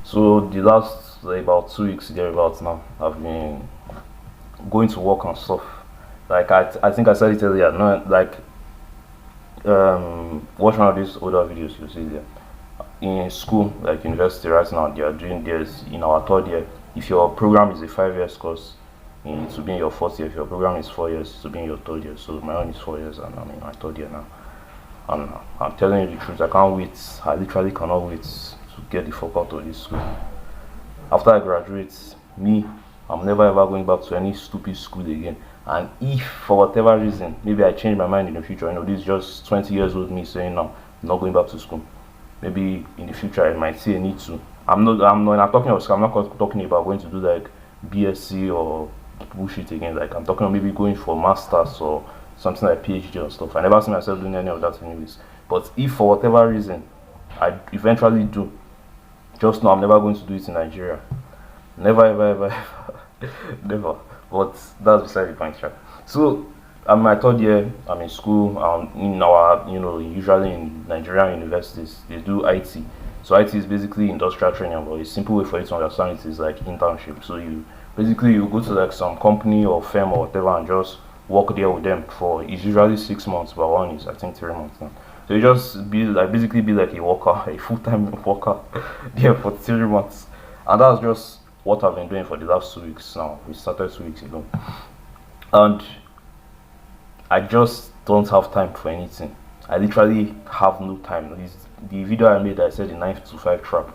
So the last like, about 2 weeks thereabouts now, I've been going to work and stuff. Like I think I said it earlier. No, like watch one of these older videos you see there. In school, like university right now, they are doing this in our third year. If your program is a 5 years course, it will be in your fourth year. If your program is 4 years, it will be in your third year. So my own is 4 years, and I'm in my third year now. And I'm telling you the truth, I can't wait. I literally cannot wait to get the fuck out of this school. After I graduate, me, I'm never ever going back to any stupid school again. And if for whatever reason, maybe I change my mind in the future, this is just 20 years old me saying no, I'm not going back to school. Maybe in the future I might see a need to. I'm not talking about I'm not talking about going to do like BSc or bullshit again. Like I'm talking about maybe going for masters or something like PhD or stuff. I never see myself doing any of that anyways. But if for whatever reason I eventually do, just know I'm never going to do it in Nigeria. Never, ever, ever, ever. Never. But that's beside the point, right? So, I'm in my third year. I'm in school. In our, usually in Nigerian universities, they do IT. So, IT is basically industrial training, but a simple way for you to understand it is like internship. So, you go to like some company or firm or whatever and just work there with them for, it's usually 6 months, but one is, I think, 3 months now. So you just basically be like a worker, a full-time worker there for 3 months. And that's just what I've been doing for the last 2 weeks now. We started 2 weeks ago. And I just don't have time for anything. I literally have no time. The video I made, I said the 9 to 5 trap.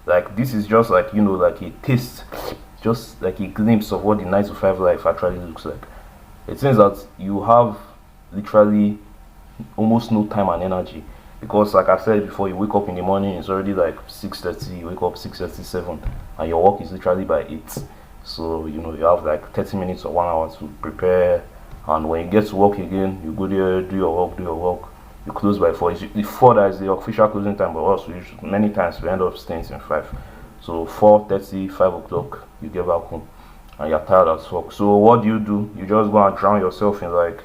Like this is just like, like a taste, just like a glimpse of what the 9 to 5 life actually looks like. It seems that you have literally almost no time and energy, because like I said before, you wake up in the morning, it's already like 6:30, you wake up 6:37, and your work is literally by 8. So you have like 30 minutes or 1 hour to prepare, and when you get to work again, you go there, do your work, you close by 4. The 4 that is the official closing time, but also many times we end up staying till 5. So 4:30, 5 o'clock, you get back home and you're tired as fuck. So what do? You just go and drown yourself in like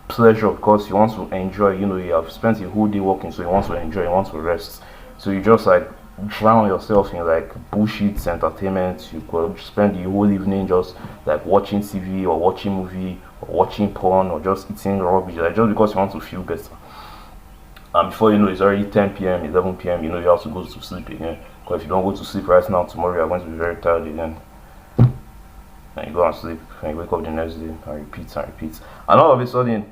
pleasure, because you want to enjoy. You have spent a whole day working, so you want to enjoy, you want to rest. So you just like drown yourself in like bullshit entertainment. You could spend the whole evening just like watching TV or watching movie or watching porn or just eating rubbish, like just because you want to feel better. And before you know, it's already 10 p.m, 11 p.m, you have to go to sleep again, because if you don't go to sleep right now, tomorrow you're going to be very tired again. And you go and sleep, and you wake up the next day and repeat and repeat. And all of a sudden,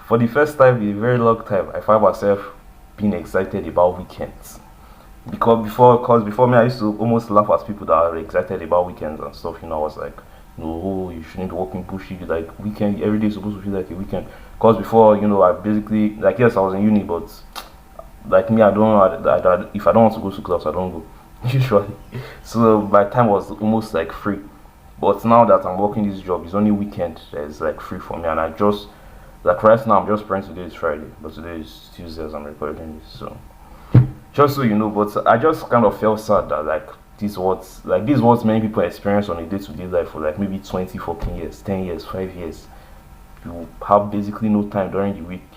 for the first time in a very long time, I find myself being excited about weekends. Because before me, I used to almost laugh at people that are excited about weekends and stuff. I was like, no, you shouldn't be working pushy. Like weekend, every day is supposed to feel like a weekend. Because before, I basically, like, yes, I was in uni, but like me, I don't know. If I don't want to go to class, I don't go usually. So my time was almost like free. But now that I'm working this job, it's only weekend that is like free for me, and I just like right now I'm just praying today is Friday, but today is Tuesday as I'm recording this. So just so you know, but I just kind of felt sad that like this is what many people experience on a day-to-day life for like maybe 20, 14 years, 10 years, 5 years. You have basically no time during the week.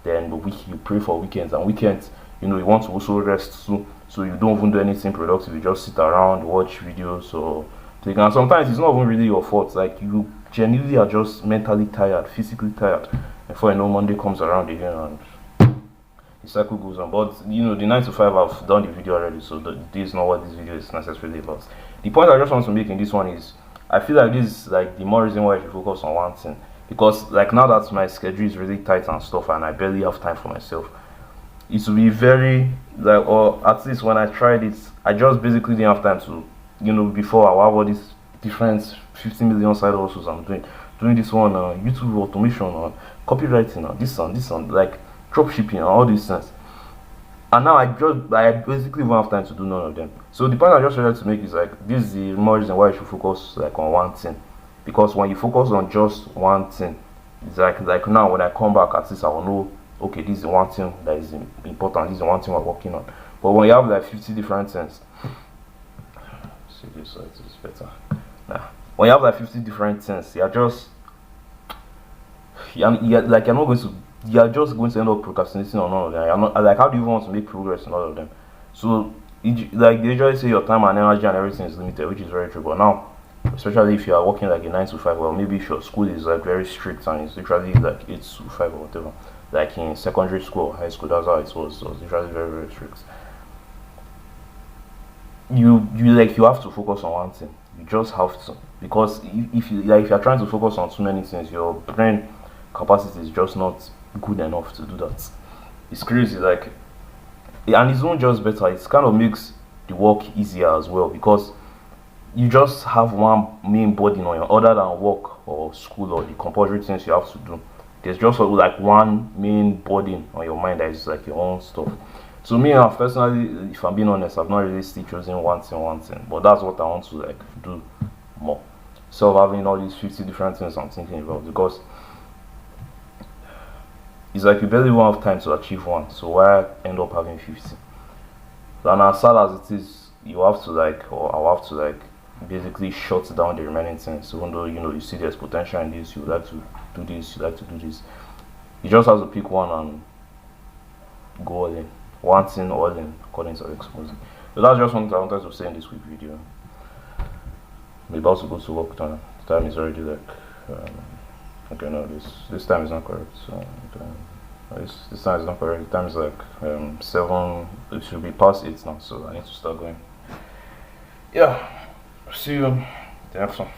Then the week you pray for weekends, and weekends, you want to also rest too. So you don't even do anything productive. You just sit around, watch videos, or and sometimes it's not even really your fault. Like you genuinely are just mentally tired, physically tired. Before you know, Monday comes around again and the cycle goes on. But the 9 to 5, I've done the video already, so this is not what this video is necessarily about. The point I just want to make in this one is, I feel like this is like the more reason why I should focus on one thing. Because like now that my schedule is really tight and stuff, and I barely have time for myself, it will be very like, or at least when I tried it, I just basically didn't have time to, before I have all these different 50 million side hustles I'm doing this one, YouTube automation, copywriting, this one, like drop shipping and all these things. And now I basically won't have time to do none of them. So the point I just wanted to make is like, this is the more reason why you should focus like on one thing. Because when you focus on just one thing, it's like now when I come back, at least I will know, okay, this is one thing that is important, this is one thing we're working on. But when you have like 50 different things, see this so it is better. Nah. When you have like 50 different things, you're just you're just going to end up procrastinating on all of them. You're not, like, how do you want to make progress in all of them? So like they usually say your time and energy and everything is limited, which is very true. But now, especially if you are working like a 9 to 5, or maybe if your school is like very strict and it's literally like 8 to 5 or whatever, like in secondary school or high school, that's how it was. So it's literally very very strict. You have to focus on one thing. You just have to, because if you're trying to focus on too many things, your brain capacity is just not good enough to do that. It's crazy, like, and it's not just better. It kind of makes the work easier as well, because you just have one main burden on you, other than work or school or the compulsory things you have to do. There's just like one main burden on your mind that is like your own stuff. So me, personally, if I'm being honest, I've not really still chosen one thing, but that's what I want to like do more. So having all these 50 different things I'm thinking about, because it's like you barely won't have time to achieve one. So why end up having 50? And as sad as it is, you have to like, or I'll have to like basically shut down the remaining things. Even though you see there's potential in this, you would like to do this, you like to do this. You just have to pick one and go all in. One thing all in, according to exposing. So that's just one thing I wanted to say in this quick video. I'm about to go to work now. The time is already like okay, no, this time is not correct. So this time is not correct. The time is like 7. It should be past 8 now, so I need to start going. Yeah, see you the next one.